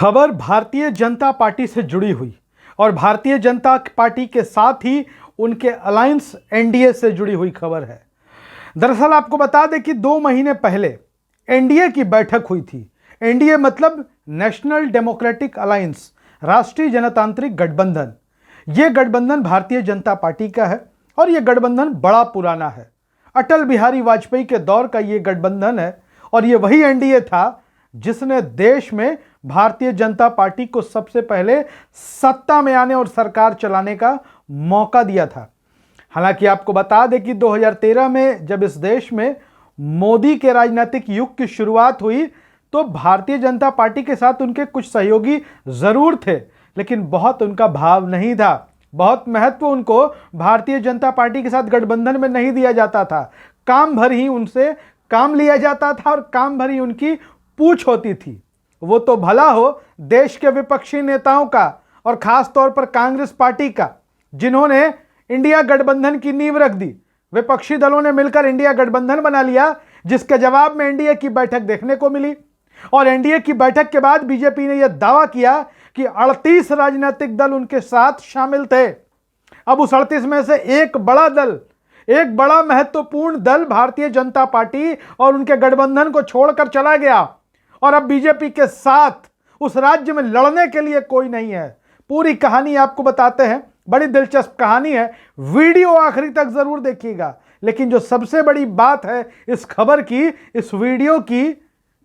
खबर भारतीय जनता पार्टी से जुड़ी हुई और भारतीय जनता पार्टी के साथ ही उनके अलायंस एनडीए से जुड़ी हुई खबर है। दरअसल आपको बता दें कि 2 महीने पहले एनडीए की बैठक हुई थी। एनडीए मतलब नेशनल डेमोक्रेटिक अलायंस, राष्ट्रीय जनतांत्रिक गठबंधन। यह गठबंधन भारतीय जनता पार्टी का है और यह गठबंधन बड़ा पुराना है। अटल बिहारी वाजपेयी के दौर का यह गठबंधन है और यह वही एनडीए था जिसने देश में भारतीय जनता पार्टी को सबसे पहले सत्ता में आने और सरकार चलाने का मौका दिया था। हालांकि आपको बता दें कि 2013 में जब इस देश में मोदी के राजनीतिक युग की शुरुआत हुई तो भारतीय जनता पार्टी के साथ उनके कुछ सहयोगी जरूर थे, लेकिन बहुत उनका भाव नहीं था। बहुत महत्व उनको भारतीय जनता पार्टी के साथ गठबंधन में नहीं दिया जाता था। काम भर ही उनसे काम लिया जाता था और काम भर ही उनकी पूछ होती थी। वो तो भला हो देश के विपक्षी नेताओं का और खास तौर पर कांग्रेस पार्टी का, जिन्होंने इंडिया गठबंधन की नींव रख दी। विपक्षी दलों ने मिलकर इंडिया गठबंधन बना लिया, जिसके जवाब में एनडीए की बैठक देखने को मिली। और एनडीए की बैठक के बाद बीजेपी ने यह दावा किया कि 38 राजनीतिक दल उनके साथ शामिल थे। अब उस 38 में से एक बड़ा दल, एक बड़ा महत्वपूर्ण दल भारतीय जनता पार्टी और उनके गठबंधन को छोड़कर चला गया और अब बीजेपी के साथ उस राज्य में लड़ने के लिए कोई नहीं है। पूरी कहानी आपको बताते हैं, बड़ी दिलचस्प कहानी है, वीडियो आखिरी तक जरूर देखिएगा। लेकिन जो सबसे बड़ी बात है इस खबर की, इस वीडियो की,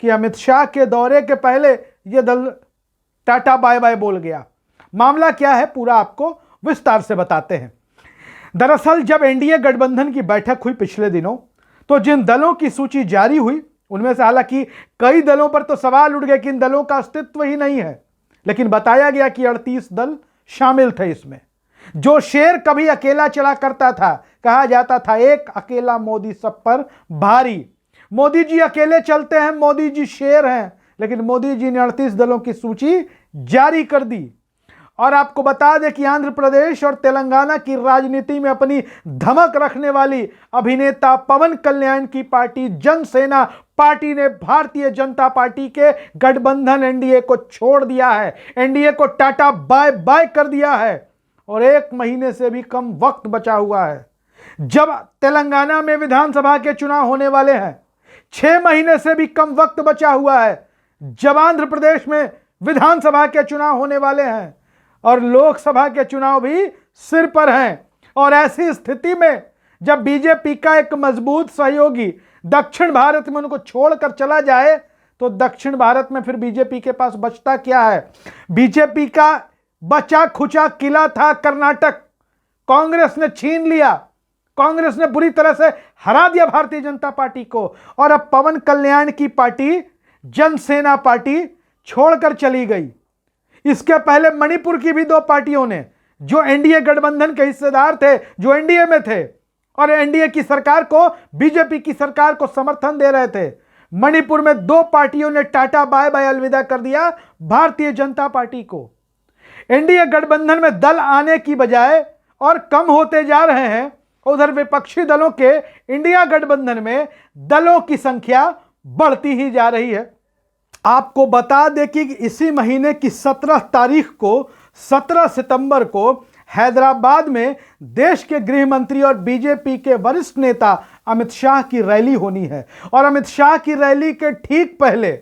कि अमित शाह के दौरे के पहले यह दल टाटा बाय बाय बोल गया। मामला क्या है पूरा आपको विस्तार से बताते हैं। दरअसल जब एनडीए गठबंधन की बैठक हुई पिछले दिनों, तो जिन दलों की सूची जारी हुई उनमें से हालांकि कई दलों पर तो सवाल उठ गए कि इन दलों का अस्तित्व ही नहीं है, लेकिन बताया गया कि 38 दल शामिल थे इसमें। जो शेर कभी अकेला चला करता था, कहा जाता था एक अकेला मोदी सब पर भारी। मोदी जी अकेले चलते हैं, मोदी जी शेर हैं, लेकिन मोदी जी ने 38 दलों की सूची जारी कर दी। और आपको बता दें कि आंध्र प्रदेश और तेलंगाना की राजनीति में अपनी धमक रखने वाली अभिनेता पवन कल्याण की पार्टी जनसेना पार्टी ने भारतीय जनता पार्टी के गठबंधन एनडीए को छोड़ दिया है। एनडीए को टाटा बाय बाय कर दिया है और 1 महीने से भी कम वक्त बचा हुआ है। जब तेलंगाना में विधानसभा के चुनाव होने वाले हैं, 6 महीने से भी कम वक्त बचा हुआ है। जब आंध्र प्रदेश में विधानसभा के चुनाव होने वाले हैं और लोकसभा के चुनाव भी सिर पर हैं, और ऐसी स्थिति में जब बीजेपी का एक मजबूत सहयोगी दक्षिण भारत में उनको छोड़कर चला जाए तो दक्षिण भारत में फिर बीजेपी के पास बचता क्या है? बीजेपी का बचा खुचा किला था कर्नाटक, कांग्रेस ने छीन लिया। कांग्रेस ने बुरी तरह से हरा दिया भारतीय जनता पार्टी को और अब पवन कल्याण की पार्टी जनसेना पार्टी छोड़कर चली गई। इसके पहले मणिपुर की भी 2 पार्टियों ने, जो एनडीए गठबंधन के हिस्सेदार थे, जो एनडीए में थे और एनडीए की सरकार को, बीजेपी की सरकार को समर्थन दे रहे थे, मणिपुर में 2 पार्टियों ने टाटा बाय बाय अलविदा कर दिया भारतीय जनता पार्टी को। एनडीए गठबंधन में दल आने की बजाय और कम होते जा रहे हैं। उधर विपक्षी दलों के इंडिया गठबंधन में दलों की संख्या बढ़ती ही जा रही है। आपको बता दें कि इसी महीने की 17 तारीख को, 17 सितंबर को हैदराबाद में देश के गृह मंत्री और बीजेपी के वरिष्ठ नेता अमित शाह की रैली होनी है। और अमित शाह की रैली के ठीक पहले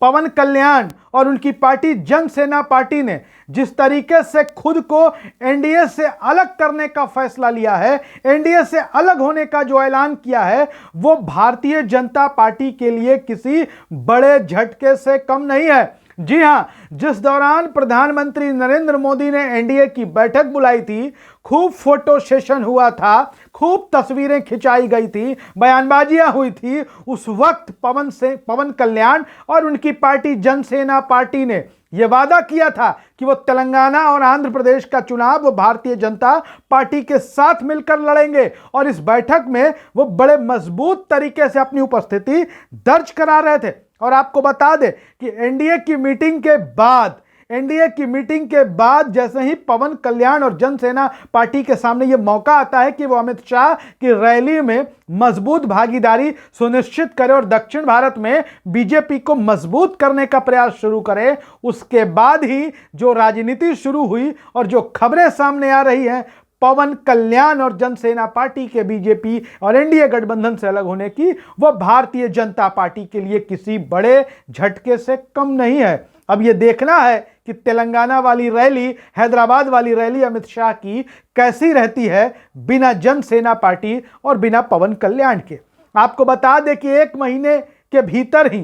पवन कल्याण और उनकी पार्टी जनसेना पार्टी ने जिस तरीके से खुद को एनडीए से अलग करने का फैसला लिया है, एनडीए से अलग होने का जो ऐलान किया है, वो भारतीय जनता पार्टी के लिए किसी बड़े झटके से कम नहीं है। जी हां, जिस दौरान प्रधानमंत्री नरेंद्र मोदी ने एनडीए की बैठक बुलाई थी, खूब फोटो सेशन हुआ था, खूब तस्वीरें खिंचाई गई थी, बयानबाजियां हुई थी, उस वक्त पवन कल्याण और उनकी पार्टी जनसेना पार्टी ने यह वादा किया था कि वो तेलंगाना और आंध्र प्रदेश का चुनाव वो भारतीय जनता पार्टी के साथ मिलकर लड़ेंगे। और इस बैठक में वो बड़े मजबूत तरीके से अपनी उपस्थिति दर्ज करा रहे थे। और आपको बता दें कि एनडीए की मीटिंग के बाद एनडीए की मीटिंग के बाद जैसे ही पवन कल्याण और जनसेना पार्टी के सामने यह मौका आता है कि वो अमित शाह की रैली में मजबूत भागीदारी सुनिश्चित करे और दक्षिण भारत में बीजेपी को मजबूत करने का प्रयास शुरू करे, उसके बाद ही जो राजनीति शुरू हुई और जो खबरें सामने आ रही हैं पवन कल्याण और जनसेना पार्टी के बीजेपी और एनडीए गठबंधन से अलग होने की, वह भारतीय जनता पार्टी के लिए किसी बड़े झटके से कम नहीं है। अब यह देखना है कि तेलंगाना वाली रैली, हैदराबाद वाली रैली अमित शाह की कैसी रहती है बिना जनसेना पार्टी और बिना पवन कल्याण के। आपको बता दें कि 1 महीने के भीतर ही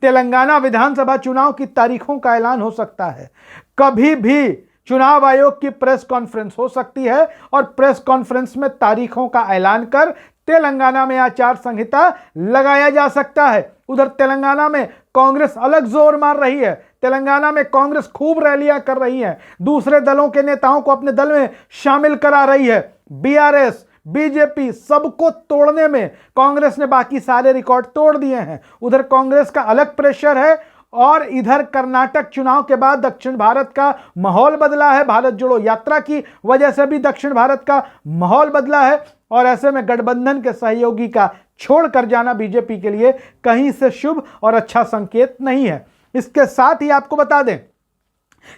तेलंगाना विधानसभा चुनाव की तारीखों का ऐलान हो सकता है। कभी भी चुनाव आयोग की प्रेस कॉन्फ्रेंस हो सकती है और प्रेस कॉन्फ्रेंस में तारीखों का ऐलान कर तेलंगाना में आचार संहिता लगाया जा सकता है। उधर तेलंगाना में कांग्रेस अलग जोर मार रही है। तेलंगाना में कांग्रेस खूब रैलियां कर रही है, दूसरे दलों के नेताओं को अपने दल में शामिल करा रही है। बीआरएस, बीजेपी सबको तोड़ने में कांग्रेस ने बाकी सारे रिकॉर्ड तोड़ दिए हैं। उधर कांग्रेस का अलग प्रेशर है और इधर कर्नाटक चुनाव के बाद दक्षिण भारत का माहौल बदला है। भारत जोड़ो यात्रा की वजह से भी दक्षिण भारत का माहौल बदला है और ऐसे में गठबंधन के सहयोगी का छोड़कर जाना बीजेपी के लिए कहीं से शुभ और अच्छा संकेत नहीं है। इसके साथ ही आपको बता दें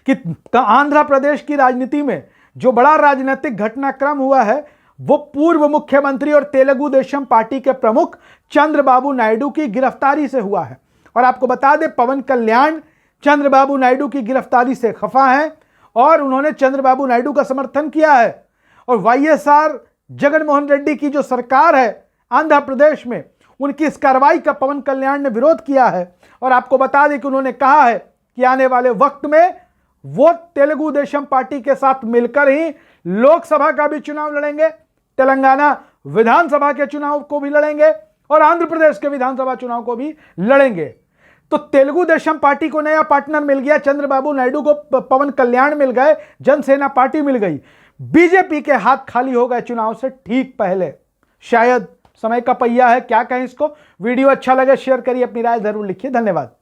कि आंध्र प्रदेश की राजनीति में जो बड़ा राजनीतिक घटनाक्रम हुआ है वो पूर्व मुख्यमंत्री और तेलुगु देशम पार्टी के प्रमुख चंद्रबाबू नायडू की गिरफ्तारी से हुआ है। और आपको बता दें पवन कल्याण चंद्रबाबू नायडू की गिरफ्तारी से खफा हैं और उन्होंने चंद्रबाबू नायडू का समर्थन किया है। और वाईएसआर जगनमोहन रेड्डी की जो सरकार है आंध्र प्रदेश में, उनकी इस कार्रवाई का पवन कल्याण ने विरोध किया है। और आपको बता दें कि उन्होंने कहा है कि आने वाले वक्त में वो तेलुगु देशम पार्टी के साथ मिलकर ही लोकसभा का भी चुनाव लड़ेंगे, तेलंगाना विधानसभा के चुनाव को भी लड़ेंगे और आंध्र प्रदेश के विधानसभा चुनाव को भी लड़ेंगे। तो तेलुगु देशम पार्टी को नया पार्टनर मिल गया, चंद्रबाबू नायडू को पवन कल्याण मिल गए, जनसेना पार्टी मिल गई। बीजेपी के हाथ खाली हो गए चुनाव से ठीक पहले। शायद समय का पहिया है, क्या कहें इसको। वीडियो अच्छा लगे शेयर करिए, अपनी राय जरूर लिखिए। धन्यवाद।